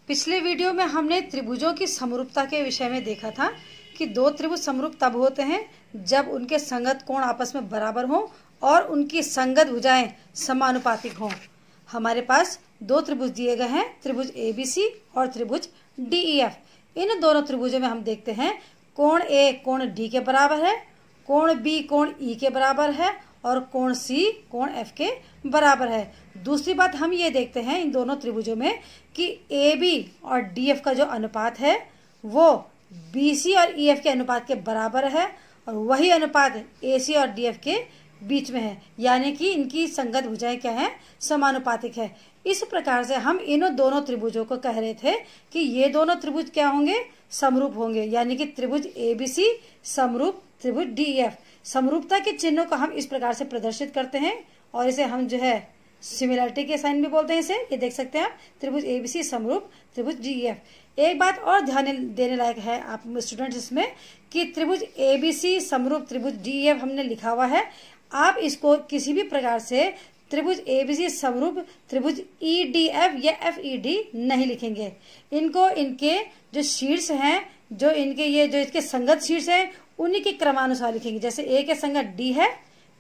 पिछले वीडियो में हमने त्रिभुजों की समरूपता के विषय में देखा था कि दो त्रिभुज समरूप तब होते हैं जब उनके संगत कोण आपस में बराबर हों और उनकी संगत भुजाएं समानुपातिक हों। हमारे पास दो त्रिभुज दिए गए हैं, त्रिभुज ABC और त्रिभुज DEF। इन दोनों त्रिभुजों में हम देखते हैं कोण A कोण D के बराबर है, कोण B कोण E के बराबर है और कोण C कोण F के बराबर है। दूसरी बात हम ये देखते हैं इन दोनों त्रिभुजों में कि AB और DF का जो अनुपात है वो BC और EF के अनुपात के बराबर है और वही अनुपात AC और DF के बीच में है, यानी कि इनकी संगत भुजाएं क्या है, समानुपातिक है। इस प्रकार से हम इन दोनों त्रिभुजों को कह रहे थे कि ये दोनों त्रिभुज क्या होंगे, समरूप होंगे, यानी कि त्रिभुज ABC समरूप त्रिभुज DEF। समरूपता के चिन्हों को हम इस प्रकार से प्रदर्शित करते हैं और इसे हम जो है सिमिलरिटी के साइन भी बोलते हैं। इसे ये देख सकते हैं आप, त्रिभुज ABC समरूप त्रिभुज DEF। एक बात और ध्यान देने लायक है आप स्टूडेंट्स इसमें कि त्रिभुज ABC समरूप त्रिभुज DEF हमने लिखा हुआ है, आप इसको किसी भी प्रकार से त्रिभुज ABC समरूप त्रिभुज EDF या FED नहीं लिखेंगे। इनको इनके जो शीर्ष हैं, जो इनके ये जो इसके संगत शीर्ष हैं, उन्हीं के क्रमानुसार लिखेंगे। जैसे A के संगत D है,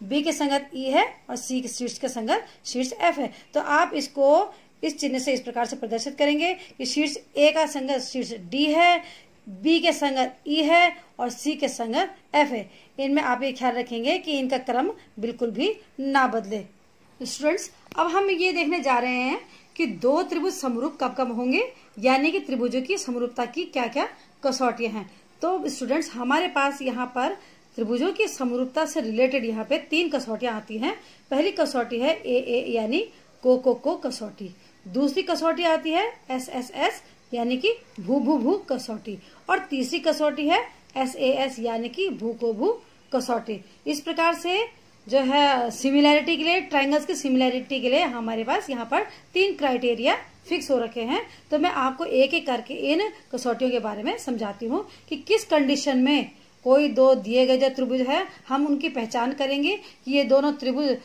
B के संगत E है और C के शीर्ष के संगत शीर्ष F है। तो आप इसको इस चिन्ह से इस प्रकार से प्रदर्शित करेंगे कि शीर्ष A का संगत शीर्ष D है, B के संगत E है और C के संगत F है। इनमें आप ये ख्याल रखेंगे कि इनका क्रम बिल्कुल भी ना बदले। स्टूडेंट्स, अब हम ये देखने जा रहे हैं कि दो त्रिभुज समरूप कब कब होंगे, यानी कि त्रिभुजों की समरूपता की क्या क्या कसौटियां हैं। तो स्टूडेंट्स, हमारे पास यहाँ पर त्रिभुजों की समरूपता से रिलेटेड यहाँ पे तीन कसौटियां आती हैं। पहली कसौटी है AA यानी को कसौटी, दूसरी कसौटी आती है SSS यानी कि भू कसौटी और तीसरी कसौटी है SAS यानी कि भू को भू कसौटी। इस प्रकार से जो है सिमिलैरिटी के लिए, ट्रायंगल्स की सिमिलैरिटी के लिए हमारे पास यहाँ पर तीन क्राइटेरिया फिक्स हो रखे हैं। तो मैं आपको एक एक करके इन कसौटियों के बारे में समझाती हूँ कि किस कंडीशन में कोई दो दिए गए जो त्रिभुज है हम उनकी पहचान करेंगे कि ये दोनों त्रिभुज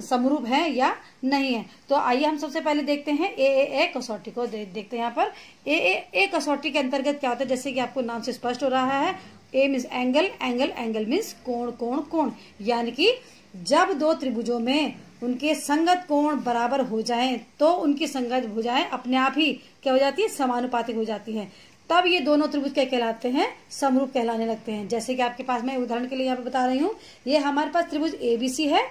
समरूप हैं या नहीं है। तो आइए हम सबसे पहले देखते हैं AAA कसौटी को। देखते हैं यहाँ पर AAA कसौटी के अंतर्गत क्या होता है। जैसे कि आपको नाम से स्पष्ट हो रहा है, A means angle, angle means कोण, यानी कि जब दो त्रिभुजों में उनके संगत कोण बराबर हो जाएं तो उनकी संगत भुजाएं अपने आप ही क्या हो जाती है, समानुपातिक हो जाती हैं। तब ये दोनों त्रिभुज क्या कहलाते हैं, समरूप कहलाने लगते हैं। जैसे कि आपके पास मैं उदाहरण के लिए यहाँ पे बता रही हूँ, ये हमारे पास त्रिभुज ABC है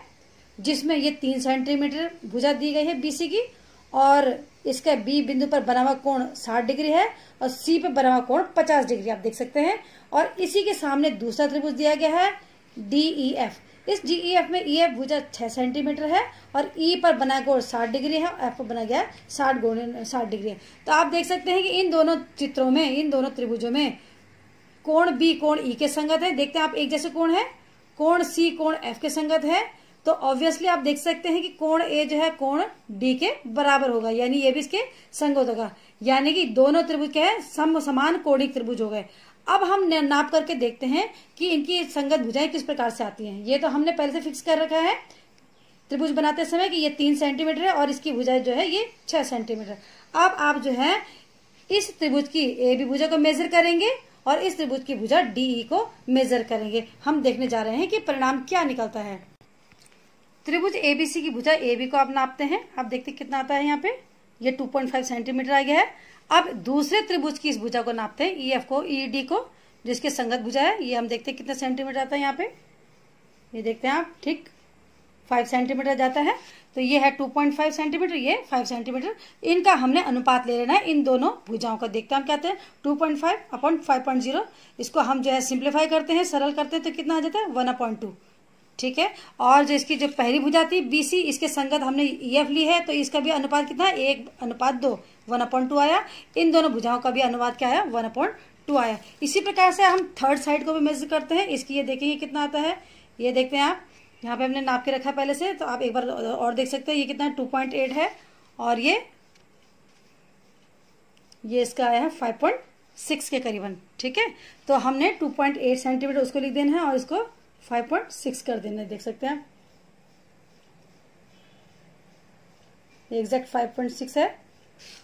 जिसमें ये 3 सेंटीमीटर भुजा दी गई है BC की और इसका B बिंदु पर बना हुआ कोण 60 डिग्री है और C पे बना हुआ कोण 50 डिग्री आप देख सकते हैं। और इसी के सामने दूसरा त्रिभुज दिया गया है DEF। इस DEF में EF भुजा 6 सेंटीमीटर है और E पर बना कोण 60 डिग्री है और F पर बना गया 60 डिग्री है। तो आप देख सकते हैं कि इन दोनों चित्रों में, इन दोनों त्रिभुजों में कोण B कोण E के संगत है। देखते हैं आप, एक जैसे कोण है, कोण C कोण F के संगत है। तो ऑब्वियसली आप देख सकते हैं कि कोण A जो है कोण D के बराबर होगा, यानी ये भी इसके संगत होगा, यानी कि दोनों त्रिभुज क्या है, समान कोणिक त्रिभुज हो गए। अब हम नाप करके देखते हैं कि इनकी संगत भुजाएं किस प्रकार से आती हैं। ये तो हमने पहले से फिक्स कर रखा है त्रिभुज बनाते समय कि ये 3 सेंटीमीटर है और इसकी भुजाएं जो है ये 6 सेंटीमीटर। अब आप जो है इस त्रिभुज की AB भुजा को मेजर करेंगे और इस त्रिभुज की भुजा DE को मेजर करेंगे। हम देखने जा रहे हैं कि परिणाम क्या निकलता है। त्रिभुज ABC की भुजा AB को आप नापते हैं, आप देखते हैं कितना आता है। यहाँ पे ये 2.5 सेंटीमीटर आ गया है। अब दूसरे त्रिभुज की इस भुजा को नापते हैं, EF को, ED को, जिसके संगत भुजा है। ये हम देखते हैं कितना सेंटीमीटर आता है यहाँ पे, ये देखते हैं आप, ठीक 5 सेंटीमीटर जाता है। तो ये है 2.5 सेंटीमीटर, ये 5 सेंटीमीटर। इनका हमने अनुपात ले लेना है इन दोनों भुजाओं का। देखते हैं हम क्या आते हैं, 2.5 अपॉन 5.0। इसको हम जो है सिंप्लीफाई करते हैं, सरल करते हैं, तो कितना आ जाता है 1/2, ठीक है। और जो इसकी जो पहली भुजा थी BC, इसके संगत हमने EF ली है, तो इसका भी अनुपात कितना है, 1/2, 1/2 आया। इन दोनों भुजाओं का भी अनुपात क्या आया, 1/2 आया। इसी प्रकार से हम थर्ड साइड को भी मेजर करते हैं। इसकी ये देखेंगे कितना आता है, ये देखते हैं आप, यहाँ पे हमने नाप के रखा है पहले से, तो आप एक बार और देख सकते हैं ये कितना 2.8 है और ये इसका आया है 5.6 के करीबन, ठीक है। तो हमने 2.8 सेंटीमीटर उसको लिख देना है और इसको 5.6 कर देना है, देख सकते हैं एग्जैक्ट 5.6 है।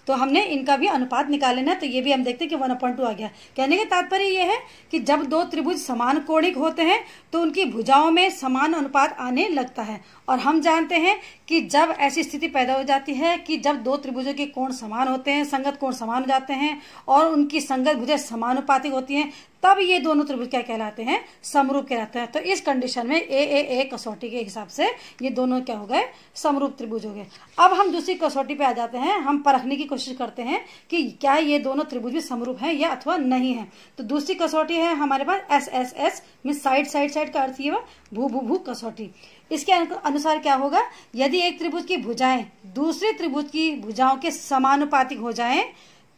तो हमने इनका भी अनुपात निकालना है। तो ये भी हम देखते हैं कि 1/2 आ गया। कहने का तात्पर्य ये है कि जब दो त्रिभुज समान कोणिक होते हैं तो उनकी भुजाओं में समान अनुपात आने लगता है। और हम जानते हैं कि जब ऐसी स्थिति पैदा हो जाती है कि जब दो त्रिभुजों के कोण समान होते हैं, संगत कोण समान हो जाते हैं और उनकी संगत भुजाएं समानुपातिक होती हैं, तब ये दोनों त्रिभुज क्या कहलाते हैं? समरूप कहलाते हैं। तो इस कंडीशन में ए कसौटी के हिसाब से ये दोनों क्या हो गए? समरूप त्रिभुज हो गए। अब हम दूसरी कसौटी पे आ जाते हैं। हम परखने की कोशिश करते हैं कि क्या ये दोनों त्रिभुज भी समरूप हैं या अथवा नहीं है। तो दूसरी कसौटी है हमारे पास SSS में साइड का अर्थ ये भू कसौटी। इसके अनुसार क्या होगा? यदि एक त्रिभुज की भुजाएं दूसरे त्रिभुज की भुजाओं के समानुपातिक हो जाएं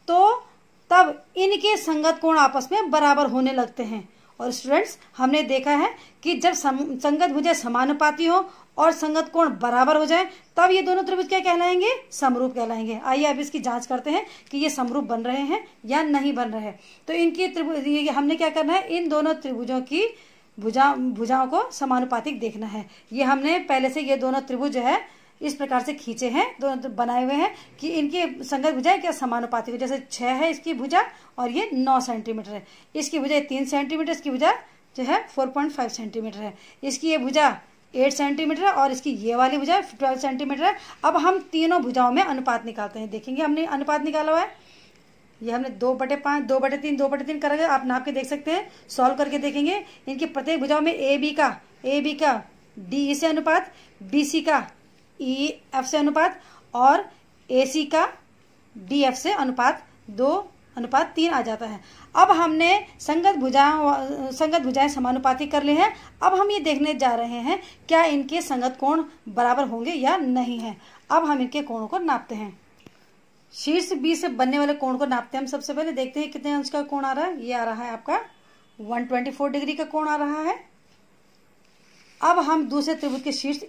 तो तब इनके संगत कोण आपस में बराबर होने लगते हैं। और स्टूडेंट्स, हमने देखा है कि जब संगत भुजाएं समानुपाती हो और संगत कोण बराबर हो जाए तब ये दोनों त्रिभुज क्या कहलाएंगे? समरूप कहलाएंगे। आइए अब इसकी जांच करते हैं कि ये समरूप बन रहे हैं या नहीं बन रहे हैं। तो इनकी त्रिभुज हमने क्या करना है? इन दोनों त्रिभुजों की भुजाओं को समानुपातिक देखना है। ये हमने पहले से ये दोनों त्रिभुज है इस प्रकार से खींचे हैं, दोनों बनाए हुए हैं कि इनकी संगत भुजाएं क्या समानुपातिक है। जैसे 6 है इसकी भुजा और ये 9 सेंटीमीटर है। इसकी भुजा 3 सेंटीमीटर, इसकी भुजा जो है 4.5 सेंटीमीटर है। इसकी ये भुजा 8 सेंटीमीटर है और इसकी ये वाली भुजा 12 सेंटीमीटर है। अब हम तीनों भुजाओं में अनुपात निकालते हैं। देखेंगे हमने अनुपात निकाला हुआ है। ये हमने 2/5, 2/3, 2/3 करके आप नाप के देख सकते हैं। सॉल्व करके देखेंगे इनकी प्रत्येक भुजाओं में ए बी का डी से अनुपात, BC का EF से अनुपात और AC का DF से अनुपात 2/3 आ जाता है। अब हमने संगत भुजाएं समानुपाती कर ली हैं। अब हम ये देखने जा रहे हैं क्या इनके संगत कोण बराबर होंगे या नहीं है। अब हम इनके कोणों को नापते हैं। शीर्ष B से बनने वाले कोण को नापते हैं। हम सबसे पहले देखते हैं कितने अंश का कोण आ रहा है। ये आ रहा है आपका 124 डिग्री का कोण आ रहा है। अब हम दूसरे त्रिभुज के शीर्ष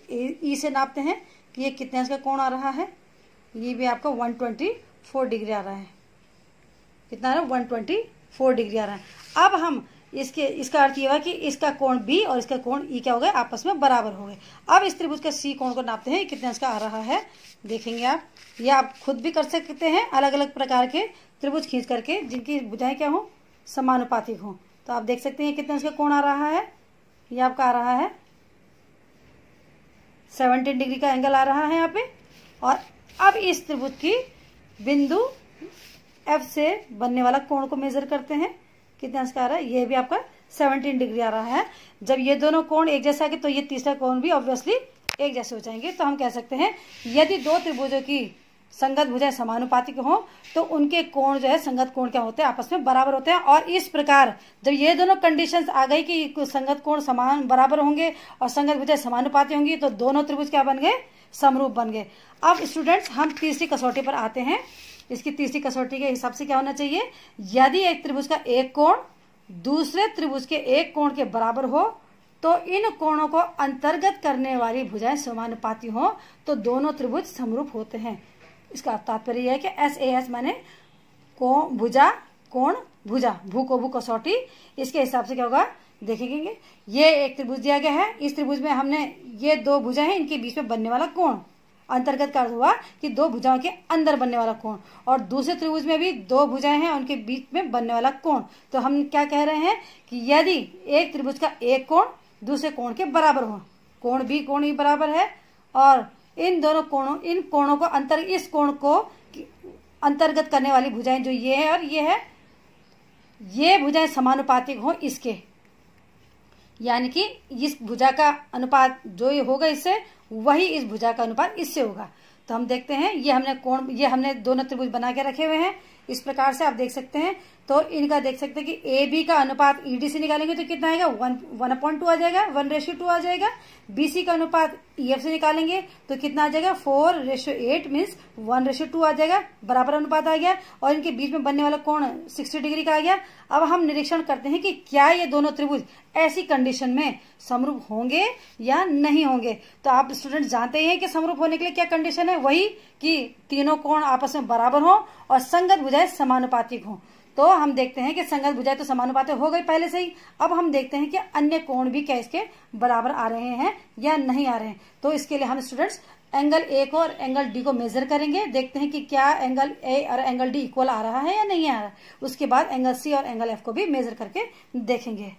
E से नापते हैं कि ये कितने अंश का कोण आ रहा है। ये भी आपका 124 डिग्री आ रहा है। कितना आ रहा है? 124 डिग्री आ रहा है। अब हम इसका अर्थ ये हुआ कि इसका कोण B और इसका कोण E क्या हो गए? आपस में बराबर हो गए। अब इस त्रिभुज के C कोण को नापते हैं कितने अंश का आ रहा है। देखेंगे आप, ये आप खुद भी कर सकते हैं अलग अलग प्रकार के त्रिभुज खींच करके जिनकी भुजाएं क्या हो? समानुपातिक हो। तो आप देख सकते हैं कितने अंश का कोण आ रहा है। ये आपका आ रहा है 17 डिग्री का एंगल आ रहा है यहाँ पे। और अब इस त्रिभुज की बिंदु F से बनने वाला कोण को मेजर करते हैं कितने अंश का आ रहा है। ये भी आपका 17 डिग्री आ रहा है। जब ये दोनों कोण एक जैसा के तो ये तीसरा कोण भी ऑब्वियसली एक जैसे हो जाएंगे। तो हम कह सकते हैं यदि दो त्रिभुजों की संगत भुजाएं समानुपातिक हो तो उनके कोण जो है संगत कोण क्या होते हैं? आपस में बराबर होते हैं। और इस प्रकार जब ये दोनों कंडीशंस आ गई कि संगत कोण समान बराबर होंगे और संगत भुजाएं समानुपाती होंगी तो दोनों त्रिभुज क्या बन गए? समरूप बन गए। अब स्टूडेंट्स, हम तीसरी कसौटी पर आते हैं। इसकी तीसरी कसौटी के हिसाब से क्या होना चाहिए? यदि एक त्रिभुज का एक कोण दूसरे त्रिभुज के एक कोण के बराबर हो तो इन कोणों को अंतर्गत करने वाली भुजाएं समानुपाती हो तो दोनों त्रिभुज समरूप होते हैं। इसका तात्पर्य यह है कि SAS माने कोण भुजा कोण भुजा, भू को भू कसौटी। इसके हिसाब से क्या होगा देखेंगे। ये एक त्रिभुज दिया गया है। इस त्रिभुज में हमने ये दो भुजा है, इनके बीच में बनने वाला कोण अंतर्गत का अर्थ हुआ कि दो भुजाओं के अंदर बनने वाला कोण। और दूसरे त्रिभुज में भी दो भुजाएं हैं, उनके बीच में बनने वाला कोण। तो हम क्या कह रहे हैं कि यदि एक त्रिभुज का एक कोण दूसरे कोण के बराबर हो, कोण भी बराबर है और इन कोणों को इस कोण को अंतर्गत करने वाली भुजाएं जो ये है और ये है, ये भुजाएं समानुपातिक हो इसके, यानी कि इस भुजा का अनुपात जो ये होगा इससे वही इस भुजा का अनुपात इससे होगा। तो हम देखते हैं ये हमने दोनों त्रिभुज बना के रखे हुए हैं। इस प्रकार से आप देख सकते हैं। तो इनका देख सकते हैं कि AB का अनुपात ED से निकालेंगे तो कितना आएगा? 1/2 आ जाएगा, 1:2 आ जाएगा। BC का अनुपात EF से निकालेंगे तो कितना आ जाएगा? 4:8 मीन्स 1:2 आ जाएगा। बराबर अनुपात आ गया और इनके बीच में बनने वाला कोण 60 डिग्री का आ गया। अब हम निरीक्षण करते हैं कि क्या ये दोनों त्रिभुज ऐसी कंडीशन में समरूप होंगे या नहीं होंगे। तो आप स्टूडेंट जानते ही हैं कि समरूप होने के लिए क्या कंडीशन है, वही कि तीनों कोण आपस में बराबर हो और संगत भुजाएं समानुपातिक हो। तो हम देखते हैं कि संगत भुजाएं तो समानुपाती हो गई पहले से ही। अब हम देखते हैं कि अन्य कोण भी क्या इसके बराबर आ रहे हैं या नहीं आ रहे हैं। तो इसके लिए हम स्टूडेंट्स एंगल ए को और एंगल डी को मेजर करेंगे, देखते हैं कि क्या एंगल ए और एंगल डी इक्वल आ रहा है या नहीं आ रहा। उसके बाद एंगल सी और एंगल एफ को भी मेजर करके देखेंगे।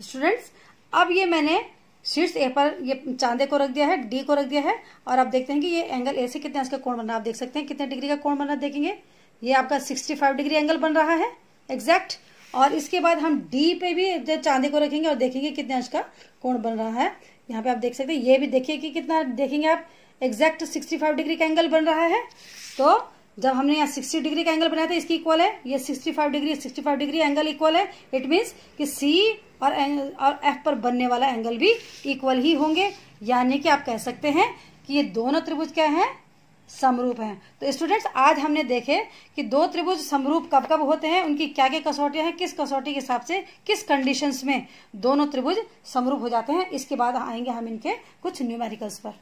स्टूडेंट्स अब ये मैंने शीर्ष ए पर ये चांदे को रख दिया है, डी को रख दिया है, और आप देखते हैं कि ये एंगल ए से कितने इसका कोण बन रहा है। आप देख सकते हैं कितने डिग्री का कोण बन रहा है, देखेंगे ये आपका 65 डिग्री एंगल बन रहा है एग्जैक्ट। और इसके बाद हम डी पे भी चांदे को रखेंगे और देखेंगे कितने अंश का कोण बन रहा है। यहाँ पे आप देख सकते हैं, ये भी देखिए कि कितना, देखेंगे आप एग्जैक्ट 65 डिग्री का एंगल बन रहा है। तो जब हमने यहाँ 60 डिग्री का एंगल बनाया था, इसकी इक्वल है ये 65 डिग्री एंगल इक्वल है। इट मीन्स कि सी और एफ पर बनने वाला एंगल भी इक्वल ही होंगे, यानी कि आप कह सकते हैं कि ये दोनों त्रिभुज क्या हैं, समरूप हैं। तो स्टूडेंट्स आज हमने देखे कि दो त्रिभुज समरूप कब कब होते हैं, उनकी क्या क्या कसौटियां हैं, किस कसौटी के हिसाब से किस कंडीशंस में दोनों त्रिभुज समरूप हो जाते हैं। इसके बाद आएंगे हम इनके कुछ न्यूमेरिकल्स पर।